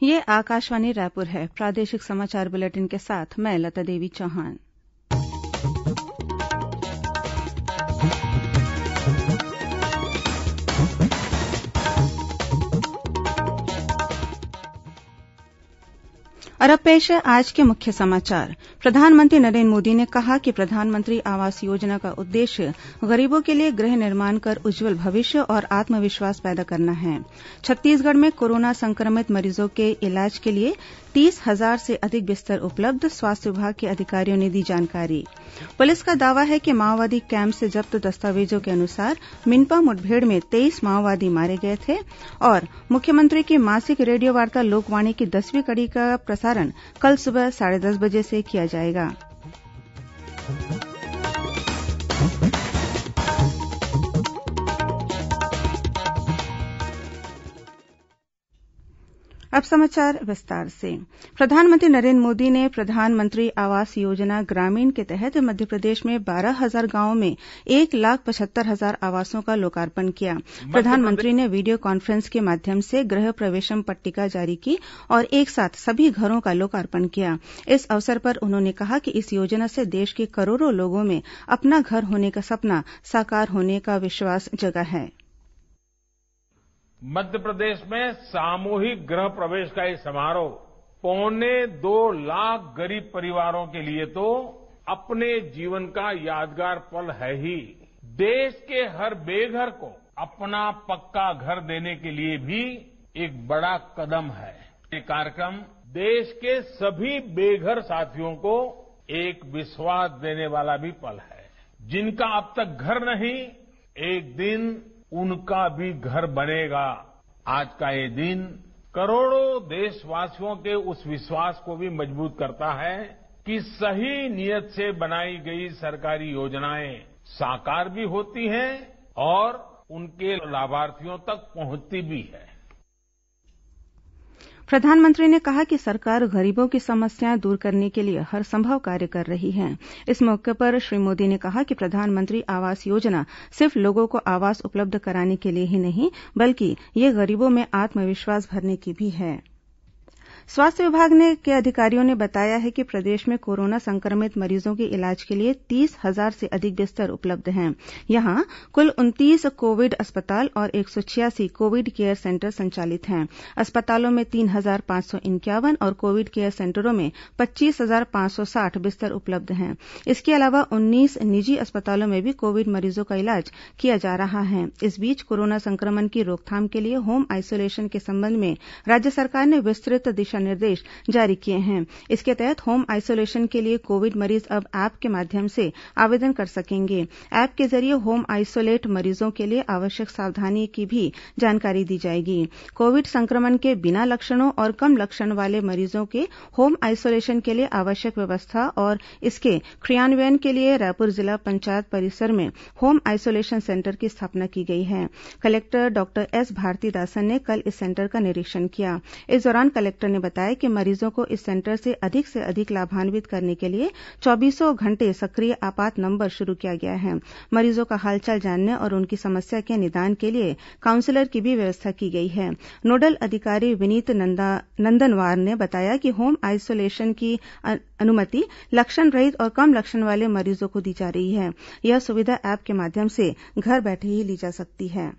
ये आकाशवाणी रायपुर है। प्रादेशिक समाचार बुलेटिन के साथ मैं लता देवी चौहान। और अब पेश है आज के मुख्य समाचार। प्रधानमंत्री नरेन्द्र मोदी ने कहा कि प्रधानमंत्री आवास योजना का उद्देश्य गरीबों के लिए गृह निर्माण कर उज्जवल भविष्य और आत्मविश्वास पैदा करना है। छत्तीसगढ़ में कोरोना संक्रमित मरीजों के इलाज के लिए 30,000 से अधिक बिस्तर उपलब्ध, स्वास्थ्य विभाग के अधिकारियों ने दी जानकारी। पुलिस का दावा है कि माओवादी कैम्प से जब्त दस्तावेजों के अनुसार मिनपा मुठभेड़ में 23 माओवादी मारे गए थे। और मुख्यमंत्री की मासिक रेडियोवार्ता लोकवाणी की 10वीं कड़ी का प्रसारण कल सुबह 10:30 बजे से किया जाएगा। अब समाचार विस्तार से। प्रधानमंत्री नरेन्द्र मोदी ने प्रधानमंत्री आवास योजना ग्रामीण के तहत मध्यप्रदेश में 12,000 गांवों में 1,75,000 आवासों का लोकार्पण किया। प्रधानमंत्री ने वीडियो कॉन्फ्रेंस के माध्यम से गृह प्रवेशम पट्टिका जारी की और एक साथ सभी घरों का लोकार्पण किया। इस अवसर पर उन्होंने कहा कि इस योजना से देश के करोड़ों लोगों में अपना घर होने का सपना साकार होने का विश्वास जगा है। मध्य प्रदेश में सामूहिक गृह प्रवेश का ये समारोह 2.25 लाख गरीब परिवारों के लिए तो अपने जीवन का यादगार पल है ही, देश के हर बेघर को अपना पक्का घर देने के लिए भी एक बड़ा कदम है। ये कार्यक्रम देश के सभी बेघर साथियों को एक विश्वास देने वाला भी पल है। जिनका अब तक घर नहीं, एक दिन उनका भी घर बनेगा। आज का ये दिन करोड़ों देशवासियों के उस विश्वास को भी मजबूत करता है कि सही नीयत से बनाई गई सरकारी योजनाएं साकार भी होती हैं और उनके लाभार्थियों तक पहुंचती भी है। प्रधानमंत्री ने कहा कि सरकार गरीबों की समस्याएं दूर करने के लिए हरसंभव कार्य कर रही है। इस मौके पर श्री मोदी ने कहा कि प्रधानमंत्री आवास योजना सिर्फ लोगों को आवास उपलब्ध कराने के लिए ही नहीं, बल्कि ये गरीबों में आत्मविश्वास भरने की भी है। स्वास्थ्य विभाग के अधिकारियों ने बताया है कि प्रदेश में कोरोना संक्रमित मरीजों के इलाज के लिए 30,000 से अधिक बिस्तर उपलब्ध हैं। यहां कुल 29 कोविड अस्पताल और 186 कोविड केयर सेंटर संचालित हैं। अस्पतालों में 3,551 और कोविड केयर सेंटरों में 25,560 बिस्तर उपलब्ध हैं। इसके अलावा 19 निजी अस्पतालों में भी कोविड मरीजों का इलाज किया जा रहा है। इस बीच कोरोना संक्रमण की रोकथाम के लिए होम आइसोलेशन के संबंध में राज्य सरकार ने विस्तृत दिशा निर्देश जारी किए हैं। इसके तहत होम आइसोलेशन के लिए कोविड मरीज अब ऐप के माध्यम से आवेदन कर सकेंगे। ऐप के जरिए होम आइसोलेट मरीजों के लिए आवश्यक सावधानी की भी जानकारी दी जाएगी। कोविड संक्रमण के बिना लक्षणों और कम लक्षण वाले मरीजों के होम आइसोलेशन के लिए आवश्यक व्यवस्था और इसके क्रियान्वयन के लिए रायपुर जिला पंचायत परिसर में होम आइसोलेशन सेंटर की स्थापना की गई है। कलेक्टर डॉक्टर एस भारतीदासन ने कल इस सेंटर का निरीक्षण किया। इस दौरान कलेक्टर ने बताया कि मरीजों को इस सेंटर से अधिक लाभान्वित करने के लिए 24 घंटे सक्रिय आपात नंबर शुरू किया गया है। मरीजों का हालचाल जानने और उनकी समस्या के निदान के लिए काउंसलर की भी व्यवस्था की गई है। नोडल अधिकारी विनीत नंदनवार ने बताया कि होम आइसोलेशन की अनुमति लक्षण रहित और कम लक्षण वाले मरीजों को दी जा रही है। यह सुविधा ऐप के माध्यम से घर बैठे ही ली जा सकती है।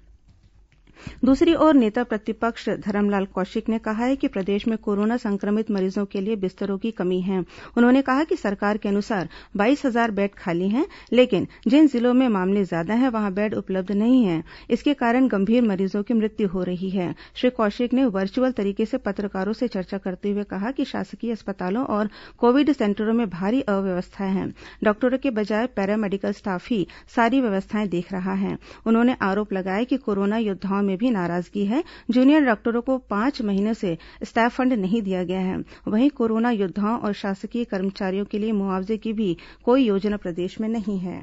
दूसरी ओर नेता प्रतिपक्ष धरमलाल कौशिक ने कहा है कि प्रदेश में कोरोना संक्रमित मरीजों के लिए बिस्तरों की कमी है। उन्होंने कहा कि सरकार के अनुसार 22,000 बेड खाली हैं, लेकिन जिन जिलों में मामले ज्यादा हैं वहां बेड उपलब्ध नहीं है। इसके कारण गंभीर मरीजों की मृत्यु हो रही है। श्री कौशिक ने वर्चुअल तरीके से पत्रकारों से चर्चा करते हुए कहा कि शासकीय अस्पतालों और कोविड सेंटरों में भारी अव्यवस्थाएं हैं। डॉक्टरों के बजाय पैरामेडिकल स्टाफ ही सारी व्यवस्थाएं देख रहा है। उन्होंने आरोप लगाया कि कोरोना योद्धाओं में भी नाराजगी है। जूनियर डॉक्टरों को 5 महीने से स्टाफ फंड नहीं दिया गया है। वहीं कोरोना योद्धाओं और शासकीय कर्मचारियों के लिए मुआवजे की भी कोई योजना प्रदेश में नहीं है।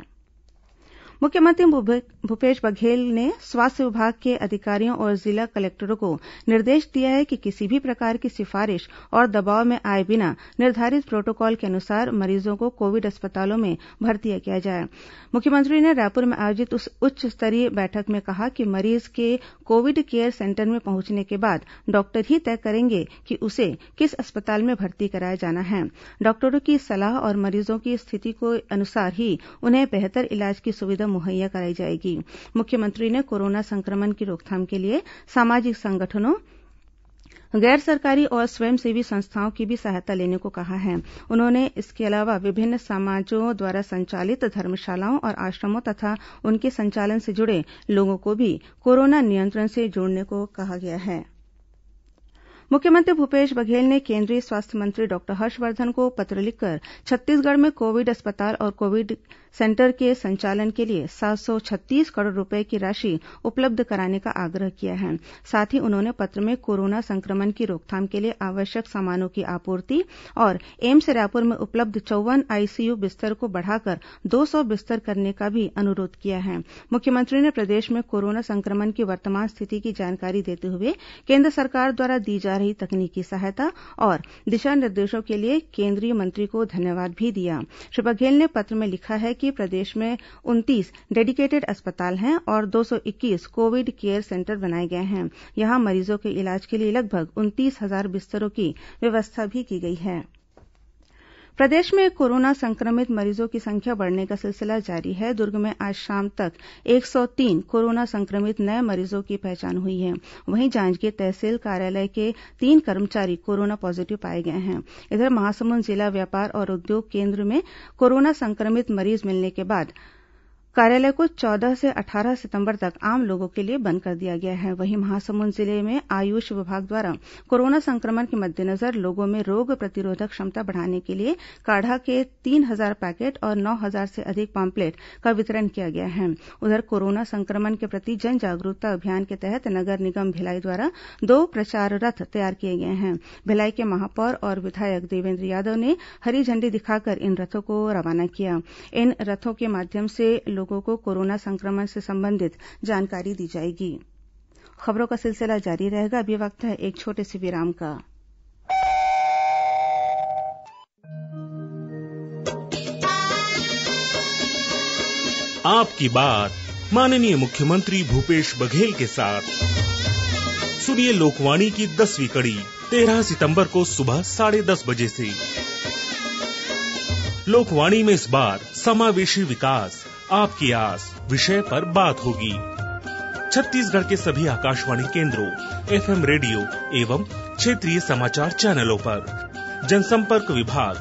मुख्यमंत्री भूपेश बघेल ने स्वास्थ्य विभाग के अधिकारियों और जिला कलेक्टरों को निर्देश दिया है कि किसी भी प्रकार की सिफारिश और दबाव में आए बिना निर्धारित प्रोटोकॉल के अनुसार मरीजों को कोविड अस्पतालों में भर्ती किया जाए। मुख्यमंत्री ने रायपुर में आयोजित उस उच्च स्तरीय बैठक में कहा कि मरीज के कोविड केयर सेंटर में पहुंचने के बाद डॉक्टर ही तय करेंगे कि उसे किस अस्पताल में भर्ती कराया जाना है। डॉक्टरों की सलाह और मरीजों की स्थिति के अनुसार ही उन्हें बेहतर इलाज की सुविधा मुहैया कराई जाएगी। मुख्यमंत्री ने कोरोना संक्रमण की रोकथाम के लिए सामाजिक संगठनों, गैर सरकारी और स्वयंसेवी संस्थाओं की भी सहायता लेने को कहा है। उन्होंने इसके अलावा विभिन्न समाजों द्वारा संचालित धर्मशालाओं और आश्रमों तथा उनके संचालन से जुड़े लोगों को भी कोरोना नियंत्रण से जोड़ने को कहा गया है। मुख्यमंत्री भूपेश बघेल ने केंद्रीय स्वास्थ्य मंत्री डॉक्टर हर्षवर्धन को पत्र लिखकर छत्तीसगढ़ में कोविड अस्पताल और कोविड सेंटर के संचालन के लिए 736 करोड़ रूपये की राशि उपलब्ध कराने का आग्रह किया है। साथ ही उन्होंने पत्र में कोरोना संक्रमण की रोकथाम के लिए आवश्यक सामानों की आपूर्ति और एम्स रायपुर में उपलब्ध 54 आईसीयू बिस्तर को बढ़ाकर 200 बिस्तर करने का भी अनुरोध किया है। मुख्यमंत्री ने प्रदेश में कोरोना संक्रमण की वर्तमान स्थिति की जानकारी देते हुए केंद्र सरकार द्वारा दी जा रही तकनीकी सहायता और दिशा निर्देशों के लिए केंद्रीय मंत्री को धन्यवाद भी दिया। श्री बघेल ने पत्र में लिखा है कि प्रदेश में 29 डेडिकेटेड अस्पताल हैं और 221 कोविड केयर सेंटर बनाए गए हैं। यहां मरीजों के इलाज के लिए लगभग 29,000 बिस्तरों की व्यवस्था भी की गई है। प्रदेश में कोरोना संक्रमित मरीजों की संख्या बढ़ने का सिलसिला जारी है। दुर्ग में आज शाम तक 103 कोरोना संक्रमित नए मरीजों की पहचान हुई है। वहीं जांजगीर तहसील कार्यालय के 3 कर्मचारी कोरोना पॉजिटिव पाए गए हैं। इधर महासमुंद जिला व्यापार और उद्योग केन्द्र में कोरोना संक्रमित मरीज मिलने के बाद कार्यालय को 14 से 18 सितंबर तक आम लोगों के लिए बंद कर दिया गया है। वहीं महासमुंद जिले में आयुष विभाग द्वारा कोरोना संक्रमण के मद्देनजर लोगों में रोग प्रतिरोधक क्षमता बढ़ाने के लिए काढ़ा के 3,000 पैकेट और 9,000 से अधिक पॉम्पलेट का वितरण किया गया है। उधर कोरोना संक्रमण के प्रति जन जागरूकता अभियान के तहत नगर निगम भिलाई द्वारा 2 प्रचार रथ तैयार किए गए हैं। भिलाई के महापौर और विधायक देवेन्द्र यादव ने हरी झंडी दिखाकर इन रथों को रवाना किया। इन रथों के माध्यम से लोगों को कोरोना संक्रमण से संबंधित जानकारी दी जाएगी। खबरों का सिलसिला जारी रहेगा। अभी वक्त है एक छोटे से विराम का। आपकी बात माननीय मुख्यमंत्री भूपेश बघेल के साथ सुनिए लोकवाणी की 10वीं कड़ी 13 सितंबर को सुबह 10:30 बजे से। लोकवाणी में इस बार समावेशी विकास आपकी आस विषय पर बात होगी। छत्तीसगढ़ के सभी आकाशवाणी केंद्रों, एफएम रेडियो एवं क्षेत्रीय समाचार चैनलों पर जनसंपर्क विभाग,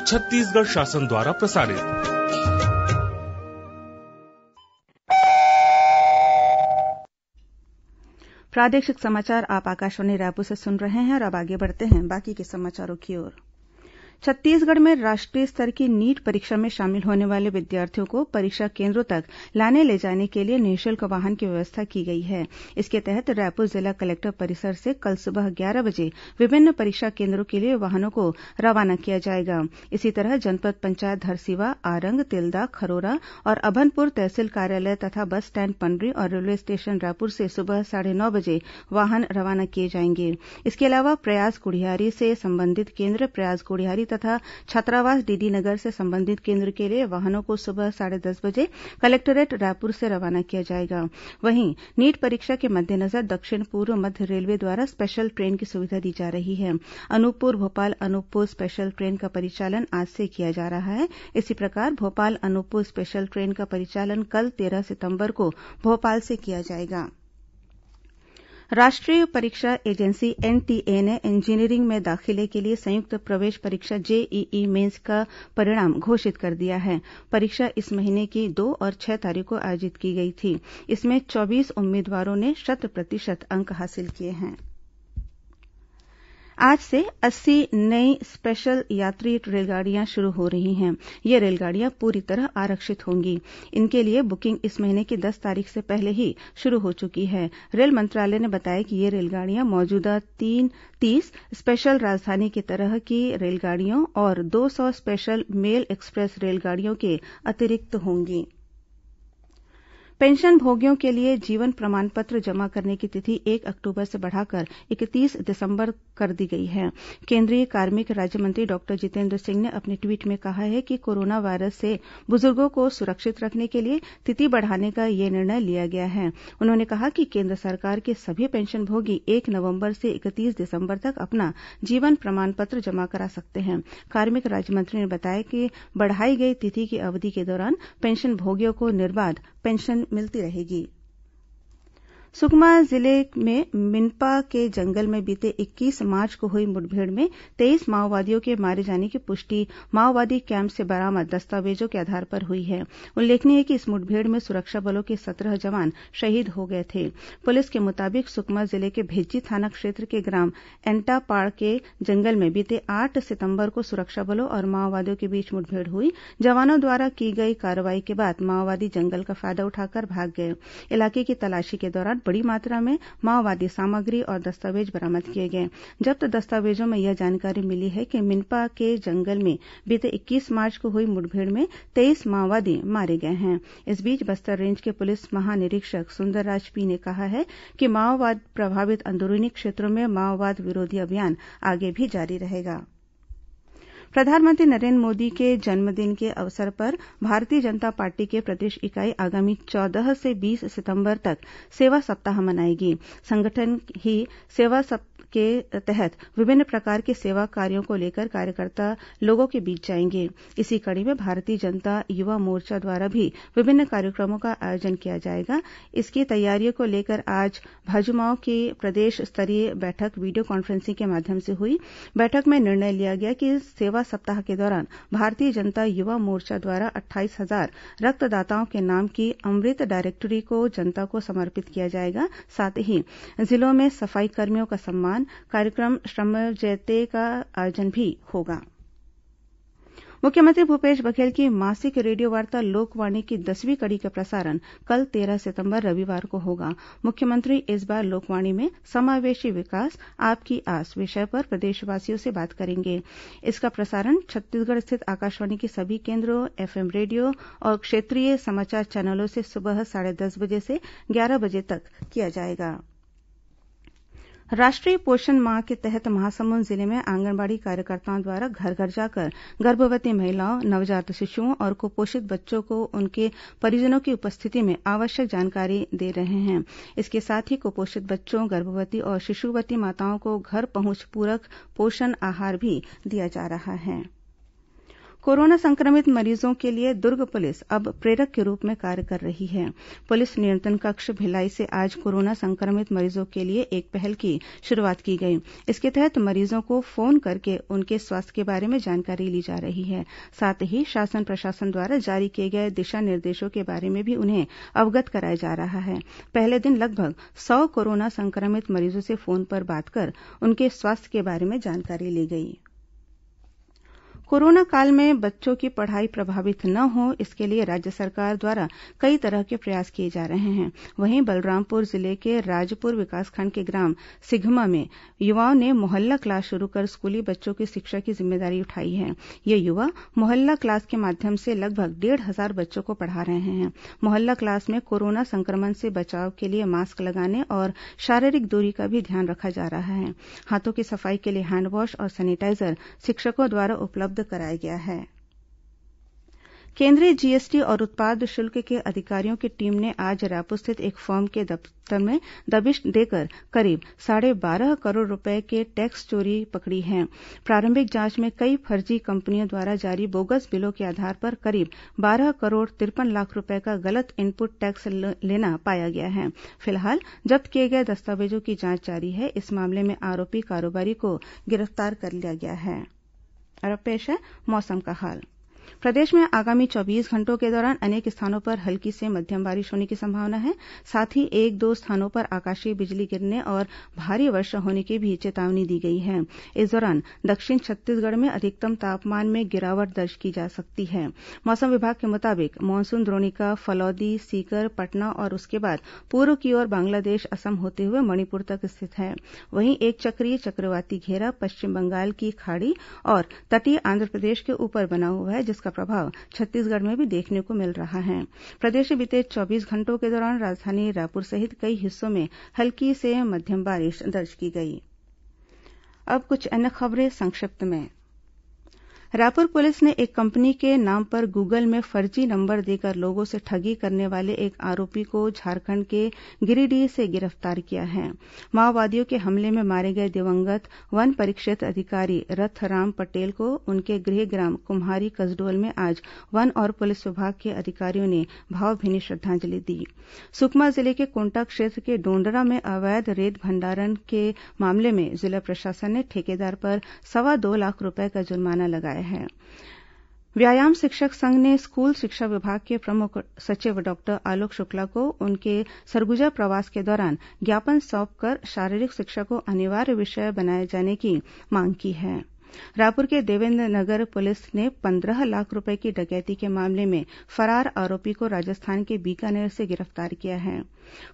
छत्तीसगढ़ शासन द्वारा प्रसारित। प्रादेशिक समाचार आप आकाशवाणी रायपुर से सुन रहे हैं और अब आगे बढ़ते हैं बाकी के समाचारों की ओर। छत्तीसगढ़ में राष्ट्रीय स्तर की नीट परीक्षा में शामिल होने वाले विद्यार्थियों को परीक्षा केन्द्रों तक लाने ले जाने के लिए निःशुल्क वाहन की व्यवस्था की गई है। इसके तहत रायपुर जिला कलेक्टर परिसर से कल सुबह 11 बजे विभिन्न परीक्षा केन्द्रों के लिए वाहनों को रवाना किया जाएगा। इसी तरह जनपद पंचायत धरसीवा, आरंग, तिल्दा, खरोरा और अभनपुर तहसील कार्यालय तथा बस स्टैंड पंडरी और रेलवे स्टेशन रायपुर से सुबह 9:30 बजे वाहन रवाना किए जाएंगे। इसके अलावा प्रयास गुढ़ियारी से संबंधित केन्द्र, प्रयास गुढ़ियारी तथा छात्रावास डीडी नगर से संबंधित केन्द्र के लिए वाहनों को सुबह 10:30 बजे कलेक्टोरेट रायपुर से रवाना किया जाएगा। वहीं नीट परीक्षा के मद्देनजर दक्षिण पूर्व मध्य रेलवे द्वारा स्पेशल ट्रेन की सुविधा दी जा रही है। अनूपपुर भोपाल अनूपपुर स्पेशल ट्रेन का परिचालन आज से किया जा रहा है। इसी प्रकार भोपाल अनूपपुर स्पेशल ट्रेन का परिचालन कल 13 सितंबर को भोपाल से किया जाएगा। राष्ट्रीय परीक्षा एजेंसी एनटीए ने इंजीनियरिंग में दाखिले के लिए संयुक्त प्रवेश परीक्षा जेईई मेंस का परिणाम घोषित कर दिया है। परीक्षा इस महीने की 2 और 6 तारीख को आयोजित की गई थी। इसमें 24 उम्मीदवारों ने 100% अंक हासिल किए हैं। आज से 80 नई स्पेशल यात्री रेलगाड़ियां शुरू हो रही हैं। ये रेलगाड़ियां पूरी तरह आरक्षित होंगी। इनके लिए बुकिंग इस महीने की 10 तारीख से पहले ही शुरू हो चुकी है। रेल मंत्रालय ने बताया कि ये रेलगाड़ियां मौजूदा 30 स्पेशल राजधानी की तरह की रेलगाड़ियों और 200 स्पेशल मेल एक्सप्रेस रेलगाड़ियों के अतिरिक्त होंगी। पेंशनभोगियों के लिए जीवन प्रमाण पत्र जमा करने की तिथि 1 अक्टूबर से बढ़ाकर 31 दिसंबर कर दी गई है। केंद्रीय कार्मिक राज्यमंत्री डॉक्टर जितेंद्र सिंह ने अपने ट्वीट में कहा है कि कोरोना वायरस से बुजुर्गों को सुरक्षित रखने के लिए तिथि बढ़ाने का यह निर्णय लिया गया है। उन्होंने कहा कि केंद्र सरकार के सभी पेंशनभोगी 1 नवंबर से 31 दिसंबर तक अपना जीवन प्रमाण पत्र जमा करा सकते हैं। कार्मिक राज्यमंत्री ने बताया कि बढ़ाई गई तिथि की अवधि के दौरान पेंशनभोगियों को निर्बाध पेंशन मिलती रहेगी। सुकमा जिले में मिनपा के जंगल में बीते 21 मार्च को हुई मुठभेड़ में 23 माओवादियों के मारे जाने की पुष्टि माओवादी कैंप से बरामद दस्तावेजों के आधार पर हुई है। उल्लेखनीय है कि इस मुठभेड़ में सुरक्षा बलों के 17 जवान शहीद हो गए थे। पुलिस के मुताबिक सुकमा जिले के भेज्जी थाना क्षेत्र के ग्राम एंटापाड़ के जंगल में बीते 8 सितंबर को सुरक्षा बलों और माओवादियों के बीच मुठभेड़ हुई। जवानों द्वारा की गई कार्रवाई के बाद माओवादी जंगल का फायदा उठाकर भाग गए। इलाके की तलाशी के दौरान बड़ी मात्रा में माओवादी सामग्री और दस्तावेज बरामद किए गए। जब्त दस्तावेजों में यह जानकारी मिली है कि मिनपा के जंगल में बीते 21 मार्च को हुई मुठभेड़ में 23 माओवादी मारे गए हैं। इस बीच बस्तर रेंज के पुलिस महानिरीक्षक सुंदरराज पी ने कहा है कि माओवाद प्रभावित अंदरूनी क्षेत्रों में माओवाद विरोधी अभियान आगे भी जारी रहेगा। प्रधानमंत्री नरेंद्र मोदी के जन्मदिन के अवसर पर भारतीय जनता पार्टी के प्रदेश इकाई आगामी 14 से 20 सितंबर तक सेवा सप्ताह मनाएगी। संगठन ही सेवा सप्ताह के तहत विभिन्न प्रकार के सेवा कार्यों को लेकर कार्यकर्ता लोगों के बीच जाएंगे। इसी कड़ी में भारतीय जनता युवा मोर्चा द्वारा भी विभिन्न कार्यक्रमों का आयोजन किया जाएगा। इसकी तैयारियों को लेकर आज भाजयुमो की प्रदेश स्तरीय बैठक वीडियो कॉन्फ्रेंसिंग के माध्यम से हुई। बैठक में निर्णय लिया गया कि सेवा सप्ताह के दौरान भारतीय जनता युवा मोर्चा द्वारा 28,000 रक्तदाताओं के नाम की अमृत डायरेक्टरी को जनता को समर्पित किया जाएगा। साथ ही जिलों में सफाई कर्मियों का सम्मान कार्यक्रम श्रम जयते का आयोजन भी होगा। मुख्यमंत्री भूपेश बघेल की मासिक रेडियोवार्ता लोकवाणी की 10वीं कड़ी का प्रसारण कल 13 सितंबर रविवार को होगा। मुख्यमंत्री इस बार लोकवाणी में समावेशी विकास आपकी आस विषय पर प्रदेशवासियों से बात करेंगे। इसका प्रसारण छत्तीसगढ़ स्थित आकाशवाणी के सभी केन्द्रों, एफएम रेडियो और क्षेत्रीय समाचार चैनलों से सुबह 10:30 बजे से 11 बजे तक किया जाएगा। राष्ट्रीय पोषण माह के तहत महासमुंद जिले में आंगनबाड़ी कार्यकर्ताओं द्वारा घर घर जाकर गर्भवती महिलाओं, नवजात शिशुओं और कुपोषित बच्चों को उनके परिजनों की उपस्थिति में आवश्यक जानकारी दे रहे हैं। इसके साथ ही कुपोषित बच्चों, गर्भवती और शिशुवती माताओं को घर पहुंच पूरक पोषण आहार भी दिया जा रहा है। कोरोना संक्रमित मरीजों के लिए दुर्ग पुलिस अब प्रेरक के रूप में कार्य कर रही है। पुलिस नियंत्रण कक्ष भिलाई से आज कोरोना संक्रमित मरीजों के लिए एक पहल की शुरुआत की गई। इसके तहत मरीजों को फोन करके उनके स्वास्थ्य के बारे में जानकारी ली जा रही है। साथ ही शासन प्रशासन द्वारा जारी किए गए दिशा निर्देशों के बारे में भी उन्हें अवगत कराया जा रहा है। पहले दिन लगभग 100 कोरोना संक्रमित मरीजों से फोन पर बात कर उनके स्वास्थ्य के बारे में जानकारी ली गई। कोरोना काल में बच्चों की पढ़ाई प्रभावित न हो, इसके लिए राज्य सरकार द्वारा कई तरह के प्रयास किए जा रहे हैं। वहीं बलरामपुर जिले के राजपुर विकासखंड के ग्राम सिघमा में युवाओं ने मोहल्ला क्लास शुरू कर स्कूली बच्चों की शिक्षा की जिम्मेदारी उठाई है। ये युवा मोहल्ला क्लास के माध्यम से लगभग 1,500 बच्चों को पढ़ा रहे हैं। मोहल्ला क्लास में कोरोना संक्रमण से बचाव के लिए मास्क लगाने और शारीरिक दूरी का भी ध्यान रखा जा रहा है। हाथों की सफाई के लिए हैंडवॉश और सैनिटाइजर शिक्षकों द्वारा उपलब्ध कराया गया है। केंद्रीय जीएसटी और उत्पाद शुल्क के अधिकारियों की टीम ने आज रायपुर स्थित एक फर्म के दफ्तर में दबिश देकर करीब 12.5 करोड़ रुपए के टैक्स चोरी पकड़ी है। प्रारंभिक जांच में कई फर्जी कंपनियों द्वारा जारी बोगस बिलों के आधार पर करीब 12 करोड़ 53 लाख रुपए का गलत इनपुट टैक्स लेना पाया गया है। फिलहाल जब्त किए गए दस्तावेजों की जांच जारी है। इस मामले में आरोपी कारोबारी को गिरफ्तार कर लिया गया है। और अब पेश है मौसम का हाल। प्रदेश में आगामी 24 घंटों के दौरान अनेक स्थानों पर हल्की से मध्यम बारिश होने की संभावना है। साथ ही 1-2 स्थानों पर आकाशीय बिजली गिरने और भारी वर्षा होने की भी चेतावनी दी गई है। इस दौरान दक्षिण छत्तीसगढ़ में अधिकतम तापमान में गिरावट दर्ज की जा सकती है। मौसम विभाग के मुताबिक मानसून द्रोणिका फलौदी, सीकर, पटना और उसके बाद पूर्व की ओर बांग्लादेश, असम होते हुए मणिपुर तक स्थित है। वहीं एक चक्रीय चक्रवाती घेरा पश्चिम बंगाल की खाड़ी और तटीय आंध्रप्रदेश के ऊपर बना हुआ है, जिसका प्रभाव छत्तीसगढ़ में भी देखने को मिल रहा है। प्रदेश में बीते 24 घंटों के दौरान राजधानी रायपुर सहित कई हिस्सों में हल्की से मध्यम बारिश दर्ज की गई। अब कुछ अन्य खबरें संक्षिप्त में। रायपुर पुलिस ने एक कंपनी के नाम पर गूगल में फर्जी नंबर देकर लोगों से ठगी करने वाले एक आरोपी को झारखंड के गिरिडीह से गिरफ्तार किया है। माओवादियों के हमले में मारे गए दिवंगत वन परिक्षेत्र अधिकारी रथराम पटेल को उनके गृहग्राम कुम्हारी कसडोल में आज वन और पुलिस विभाग के अधिकारियों ने भावभीनी श्रद्धांजलि दी। सुकमा जिले के कोंटा क्षेत्र के डोंडरा में अवैध रेत भंडारण के मामले में जिला प्रशासन ने ठेकेदार पर 2.25 लाख रूपये का जुर्माना लगाया है। व्यायाम शिक्षक संघ ने स्कूल शिक्षा विभाग के प्रमुख सचिव डॉक्टर आलोक शुक्ला को उनके सरगुजा प्रवास के दौरान ज्ञापन सौंपकर शारीरिक शिक्षा को अनिवार्य विषय बनाए जाने की मांग की है। रायपुर के देवेन्द्र नगर पुलिस ने 15 लाख रूपये की डकैती के मामले में फरार आरोपी को राजस्थान के बीकानेर से गिरफ्तार किया है।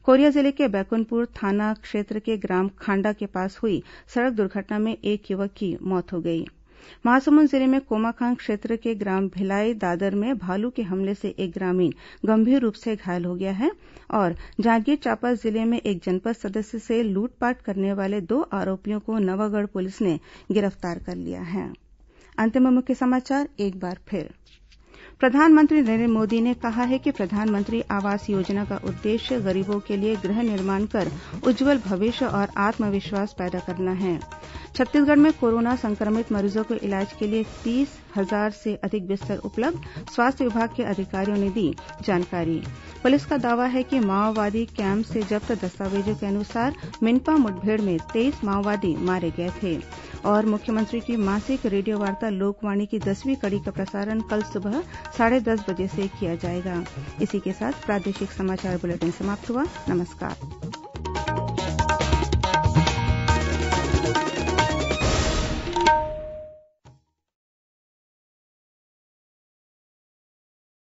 कोरिया जिले के बैकुंठपुर थाना क्षेत्र के ग्राम खांडा के पास हुई सड़क दुर्घटना में एक युवक की मौत हो गई। महासमुंद जिले में कोमाखान क्षेत्र के ग्राम भिलाई दादर में भालू के हमले से एक ग्रामीण गंभीर रूप से घायल हो गया है और जांजगीर चांपा जिले में एक जनपद सदस्य से लूटपाट करने वाले 2 आरोपियों को नवागढ़ पुलिस ने गिरफ्तार कर लिया है। अंत में मुख्य समाचार एक बार फिर। प्रधानमंत्री नरेंद्र मोदी ने कहा है कि प्रधानमंत्री आवास योजना का उद्देश्य गरीबों के लिए गृह निर्माण कर उज्जवल भविष्य और आत्मविश्वास पैदा करना है। छत्तीसगढ़ में कोरोना संक्रमित मरीजों को इलाज के लिए 30,000 से अधिक बिस्तर उपलब्ध, स्वास्थ्य विभाग के अधिकारियों ने दी जानकारी। पुलिस का दावा है कि माओवादी कैंप से जब्त दस्तावेजों के अनुसार मिनपा मुठभेड़ में 23 माओवादी मारे गए थे। और मुख्यमंत्री की मासिक रेडियोवार्ता लोकवाणी की 10वीं कड़ी का प्रसारण कल सुबह 10:30 बजे से किया जाएगा। इसी के साथ प्रादेशिक समाचार बुलेटिन समाप्त हुआ। नमस्कार।